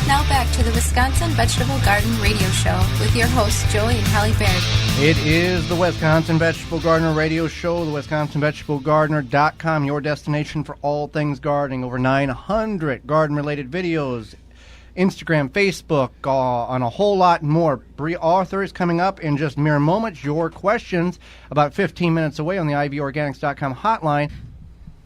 Now back to the Wisconsin Vegetable Garden Radio Show with your hosts, Joey and Hallie Baird. It is the Wisconsin Vegetable Gardener Radio Show, the WisconsinVegetableGardener.com, your destination for all things gardening. Over 900 garden-related videos, Instagram, Facebook, and a whole lot more. Brienne Arthur is coming up in just mere moments. Your questions about 15 minutes away on the ivorganics.com hotline.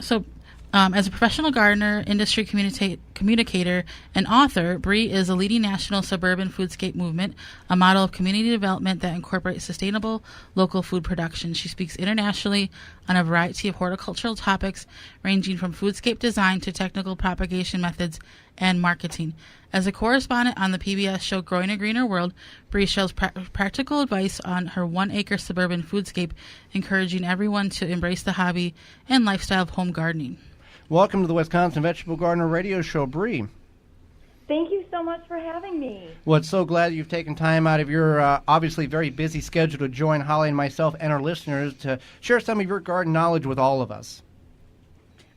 So, as a professional gardener, industry communicator, and author, Bree is a leading national suburban foodscape movement, a model of community development that incorporates sustainable local food production. She speaks internationally on a variety of horticultural topics, ranging from foodscape design to technical propagation methods and marketing. As a correspondent on the PBS show Growing a Greener World, Bree shares practical advice on her 1-acre suburban foodscape, encouraging everyone to embrace the hobby and lifestyle of home gardening. Welcome to the Wisconsin Vegetable Gardener Radio Show, Bree. Thank you so much for having me. Well, it's so glad you've taken time out of your obviously very busy schedule to join Holly and myself and our listeners to share some of your garden knowledge with all of us.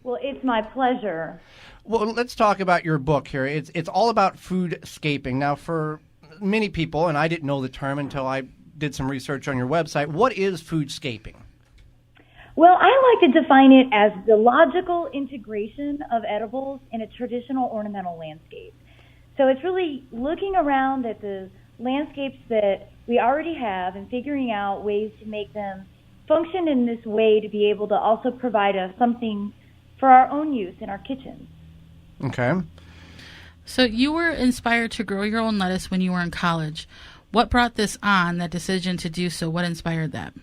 Well, it's my pleasure. Well, let's talk about your book here. It's all about foodscaping. Now, for many people, and I didn't know the term until I did some research on your website, what is foodscaping? Well, I like to define it as the logical integration of edibles in a traditional ornamental landscape. So it's really looking around at the landscapes that we already have and figuring out ways to make them function in this way to be able to also provide us something for our own use in our kitchens. Okay. So you were inspired to grow your own lettuce when you were in college. What brought this on, that decision to do so? What inspired that?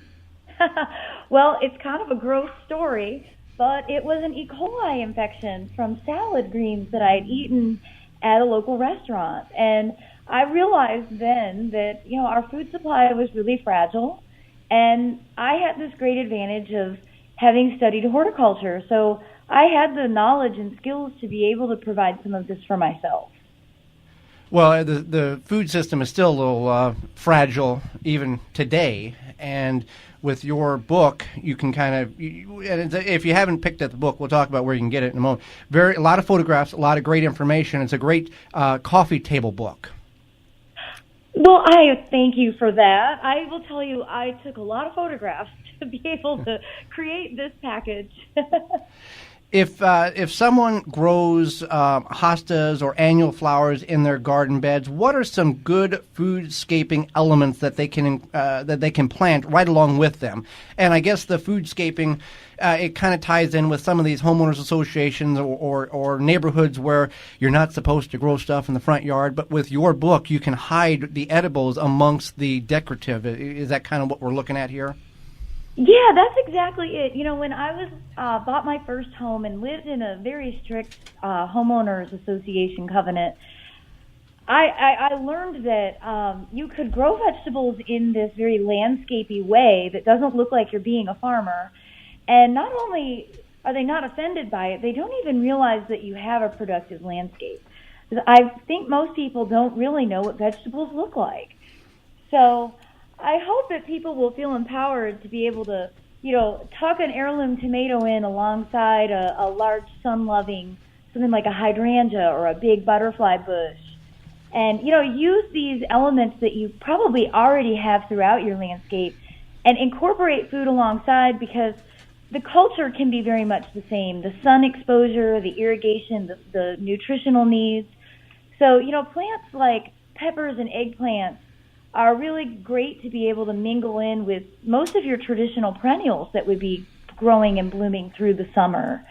Well, it's kind of a gross story, but it was an E. coli infection from salad greens that I had eaten at a local restaurant. And I realized then that, our food supply was really fragile, and I had this great advantage of having studied horticulture. So I had the knowledge and skills to be able to provide some of this for myself. Well, the food system is still a little fragile even today, and with your book, you can kind of, and if you haven't picked up the book, we'll talk about where you can get it in a moment. A lot of photographs, a lot of great information. It's a great coffee table book. Well, I thank you for that. I will tell you, I took a lot of photographs to be able to create this package. If someone grows hostas or annual flowers in their garden beds, what are some good foodscaping elements that they can plant right along with them? And I guess the foodscaping it kind of ties in with some of these homeowners associations or neighborhoods where you're not supposed to grow stuff in the front yard. But with your book, you can hide the edibles amongst the decorative. Is that kind of what we're looking at here? Yeah, that's exactly it. When I was bought my first home and lived in a very strict homeowners association covenant, I learned that you could grow vegetables in this very landscapey way that doesn't look like you're being a farmer. And not only are they not offended by it, they don't even realize that you have a productive landscape. I think most people don't really know what vegetables look like. So I hope that people will feel empowered to be able to, tuck an heirloom tomato in alongside a large sun-loving, something like a hydrangea or a big butterfly bush. And, use these elements that you probably already have throughout your landscape and incorporate food alongside, because the culture can be very much the same. The sun exposure, the irrigation, the nutritional needs. So, plants like peppers and eggplants are really great to be able to mingle in with most of your traditional perennials that would be growing and blooming through the summer.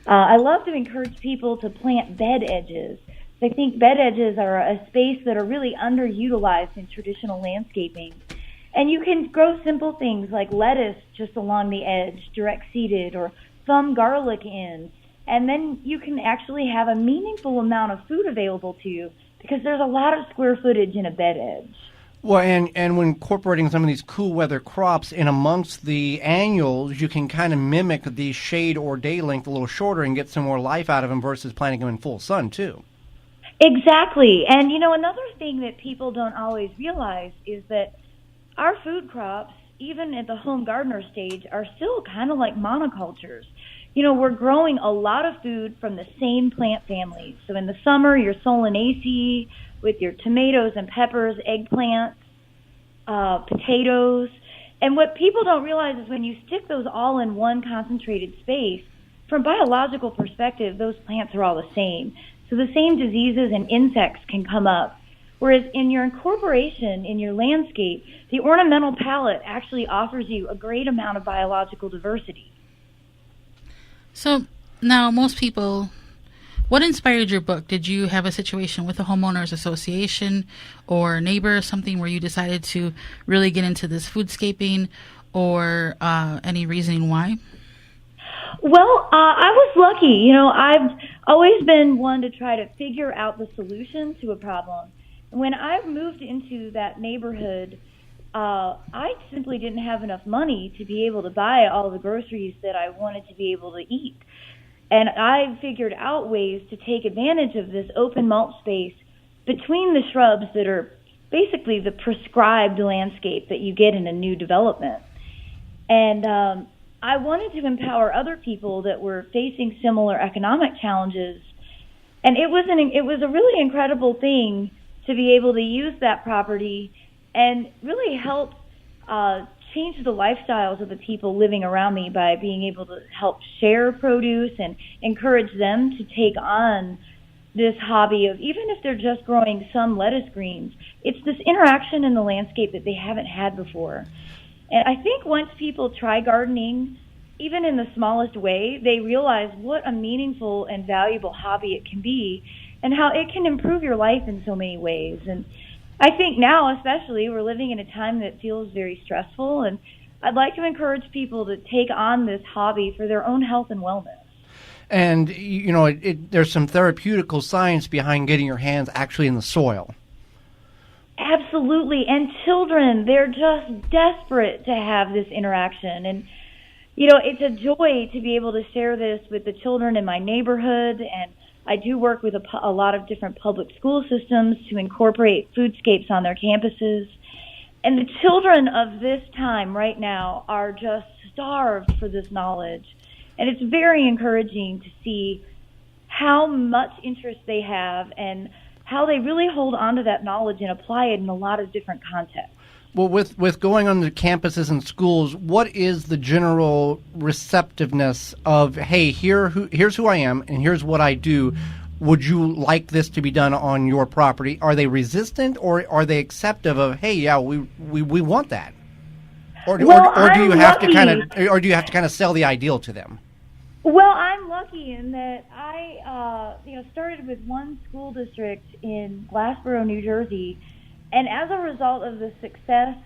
I love to encourage people to plant bed edges. I think bed edges are a space that are really underutilized in traditional landscaping. And you can grow simple things like lettuce just along the edge, direct seeded, or thumb garlic in. And then you can actually have a meaningful amount of food available to you because there's a lot of square footage in a bed edge. Well, and when incorporating some of these cool weather crops in amongst the annuals, you can kind of mimic the shade or day length a little shorter and get some more life out of them versus planting them in full sun, too. Exactly. And, another thing that people don't always realize is that our food crops, even at the home gardener stage, are still kind of like monocultures. we're growing a lot of food from the same plant families. So in the summer, your Solanaceae with your tomatoes and peppers, eggplants, potatoes. And what people don't realize is when you stick those all in one concentrated space, from a biological perspective, those plants are all the same. So the same diseases and insects can come up. Whereas in your incorporation, in your landscape, the ornamental palette actually offers you a great amount of biological diversity. So now most people, what inspired your book? Did you have a situation with a homeowners association or a neighbor or something where you decided to really get into this foodscaping, or any reasoning why? Well, I was lucky. I've always been one to try to figure out the solution to a problem. When I moved into that neighborhood, I simply didn't have enough money to be able to buy all the groceries that I wanted to be able to eat. And I figured out ways to take advantage of this open mulch space between the shrubs that are basically the prescribed landscape that you get in a new development. And I wanted to empower other people that were facing similar economic challenges. And it was a really incredible thing to be able to use that property and really help change the lifestyles of the people living around me by being able to help share produce and encourage them to take on this hobby of, even if they're just growing some lettuce greens, it's this interaction in the landscape that they haven't had before. And I think once people try gardening, even in the smallest way, they realize what a meaningful and valuable hobby it can be and how it can improve your life in so many ways. And I think now, especially, we're living in a time that feels very stressful, and I'd like to encourage people to take on this hobby for their own health and wellness. And, there's some therapeutical science behind getting your hands actually in the soil. Absolutely. And children, they're just desperate to have this interaction. And, it's a joy to be able to share this with the children in my neighborhood. And I do work with a lot of different public school systems to incorporate foodscapes on their campuses. And the children of this time right now are just starved for this knowledge. And it's very encouraging to see how much interest they have and how they really hold on to that knowledge and apply it in a lot of different contexts. Well, with going on the campuses and schools, what is the general receptiveness of, hey, here's who I am and here's what I do. Would you like this to be done on your property? Are they resistant, or are they acceptive of, hey, yeah, we want that? Or do you have to kind of sell the ideal to them? Well, I'm lucky in that I started with one school district in Glassboro, New Jersey, and as a result of the success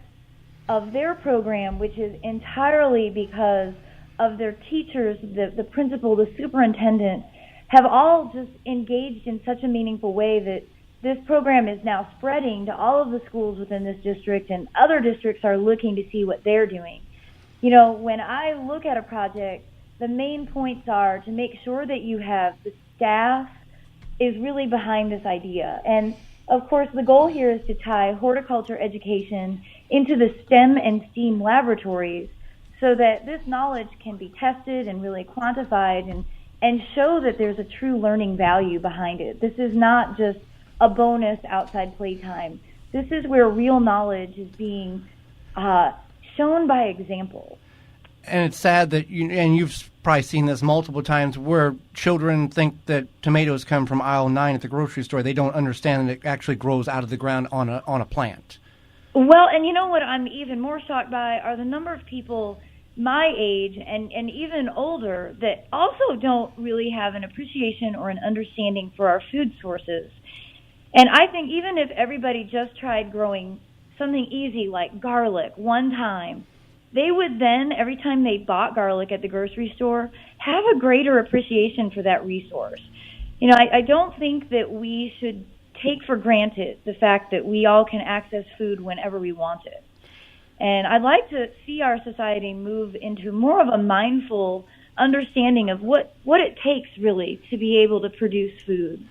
of their program, which is entirely because of their teachers, the principal, the superintendent, have all just engaged in such a meaningful way that this program is now spreading to all of the schools within this district, and other districts are looking to see what they're doing. When I look at a project, the main points are to make sure that you have the staff is really behind this idea. And of course, the goal here is to tie horticulture education into the STEM and STEAM laboratories so that this knowledge can be tested and really quantified and show that there's a true learning value behind it. This is not just a bonus outside playtime. This is where real knowledge is being shown by example. And it's sad that you've probably seen this multiple times, where children think that tomatoes come from aisle 9 at the grocery store. They don't understand that it actually grows out of the ground on a plant. Well, and you know what I'm even more shocked by are the number of people my age and even older that also don't really have an appreciation or an understanding for our food sources. And I think even if everybody just tried growing something easy like garlic one time, they would then, every time they bought garlic at the grocery store, have a greater appreciation for that resource. I don't think that we should take for granted the fact that we all can access food whenever we want it. And I'd like to see our society move into more of a mindful understanding of what it takes really to be able to produce food.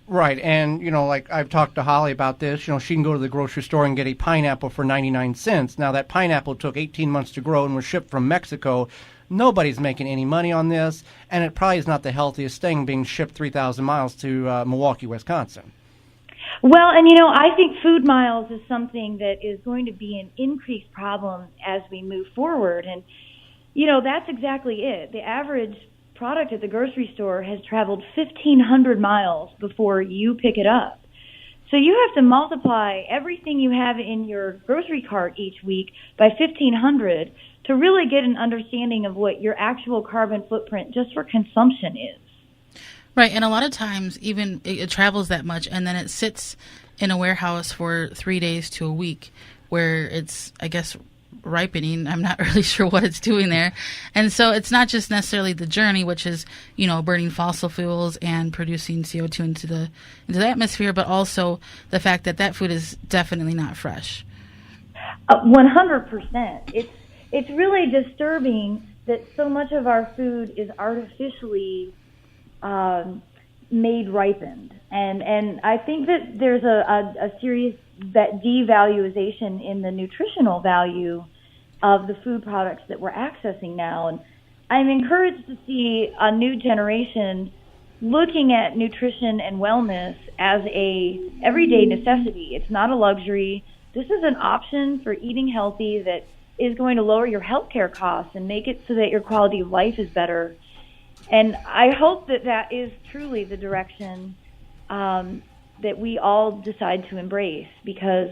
Right, and, like I've talked to Holly about this, she can go to the grocery store and get a pineapple for 99 cents. Now, that pineapple took 18 months to grow and was shipped from Mexico. nobody's making any money on this, and it probably is not the healthiest thing being shipped 3,000 miles to Milwaukee, Wisconsin. Well, and I think food miles is something that is going to be an increased problem as we move forward. And, that's exactly it. The average product at the grocery store has traveled 1,500 miles before you pick it up. So you have to multiply everything you have in your grocery cart each week by 1,500 to really get an understanding of what your actual carbon footprint just for consumption is. Right, and a lot of times even it travels that much, and then it sits in a warehouse for 3 days to a week where it's, I guess, ripening. I'm not really sure what it's doing there. And so it's not just necessarily the journey, which is, burning fossil fuels and producing CO2 into the atmosphere, but also the fact that food is definitely not fresh. 100%. It's really disturbing that so much of our food is artificially made ripened. And I think that there's a serious devaluation in the nutritional value of the food products that we're accessing now. And I'm encouraged to see a new generation looking at nutrition and wellness as a everyday necessity. It's not a luxury. This is an option for eating healthy that is going to lower your healthcare costs and make it so that your quality of life is better. And I hope that is truly the direction that we all decide to embrace, because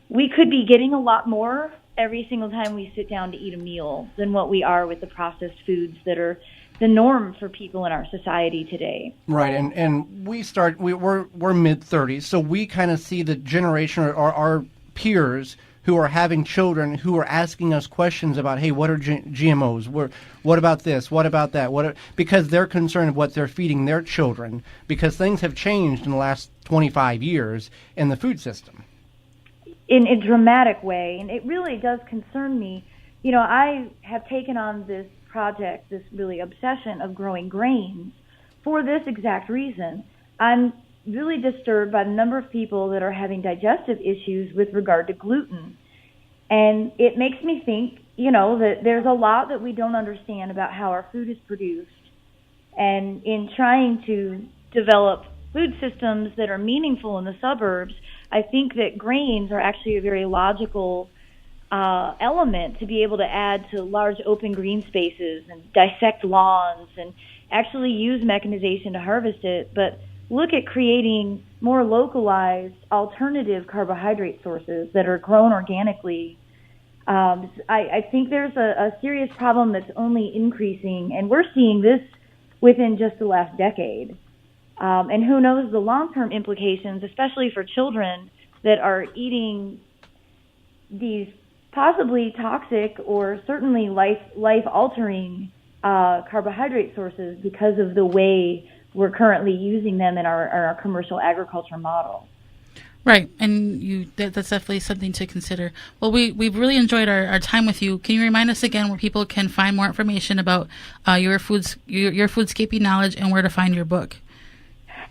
we could be getting a lot more every single time we sit down to eat a meal than what we are with the processed foods that are the norm for people in our society today. Right, and we're mid-30s, so we kind of see the generation or our peers who are having children who are asking us questions about, hey, what are GMOs? What about this? What about that? Because they're concerned of what they're feeding their children, because things have changed in the last 25 years in the food system. In a dramatic way, and it really does concern me. I have taken on this project, this really obsession of growing grains for this exact reason. I'm really disturbed by the number of people that are having digestive issues with regard to gluten. And it makes me think, that there's a lot that we don't understand about how our food is produced. And in trying to develop food systems that are meaningful in the suburbs, I think that grains are actually a very logical element to be able to add to large open green spaces and dissect lawns and actually use mechanization to harvest it, but look at creating more localized alternative carbohydrate sources that are grown organically. I think there's a serious problem that's only increasing, and we're seeing this within just the last decade. And who knows the long-term implications, especially for children that are eating these possibly toxic or certainly life-altering carbohydrate sources because of the way we're currently using them in our commercial agriculture model. Right, and that's definitely something to consider. Well, we've really enjoyed our time with you. Can you remind us again where people can find more information about your foodscaping knowledge and where to find your book?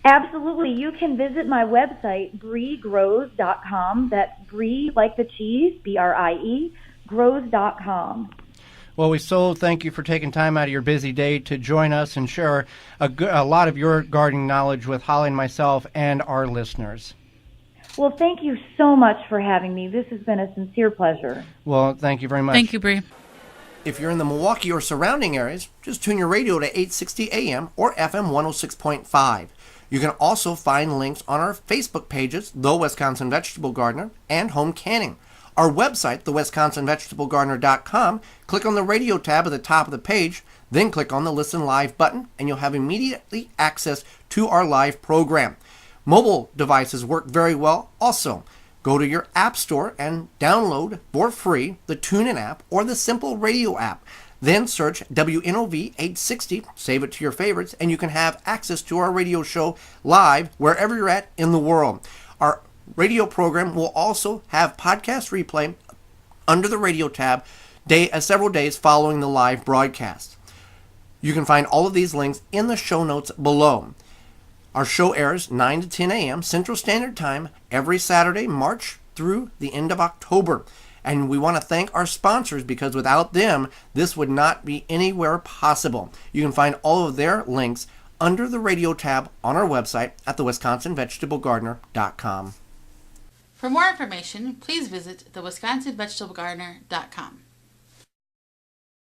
Absolutely. You can visit my website, briegrows.com. That's Brie, like the cheese, BRIE, grows.com. Well, we so thank you for taking time out of your busy day to join us and share a lot of your gardening knowledge with Holly and myself and our listeners. Well, thank you so much for having me. This has been a sincere pleasure. Well, thank you very much. Thank you, Brie. If you're in the Milwaukee or surrounding areas, just tune your radio to 860 AM or FM 106.5. You can also find links on our Facebook pages, The Wisconsin Vegetable Gardener and Home Canning. Our website, thewisconsinvegetablegardener.com, click on the radio tab at the top of the page, then click on the Listen Live button, and you'll have immediately access to our live program. Mobile devices work very well also. Go to your app store and download for free the TuneIn app or the Simple Radio app. Then search WNOV 860, save it to your favorites, and you can have access to our radio show live wherever you're at in the world. Our radio program will also have podcast replay under the radio tab several days following the live broadcast. You can find all of these links in the show notes below. Our show airs 9 to 10 a.m. Central Standard Time every Saturday, March through the end of October. And we want to thank our sponsors because without them, this would not be anywhere possible. You can find all of their links under the radio tab on our website at thewisconsinvegetablegardener.com. For more information, please visit thewisconsinvegetablegardener.com.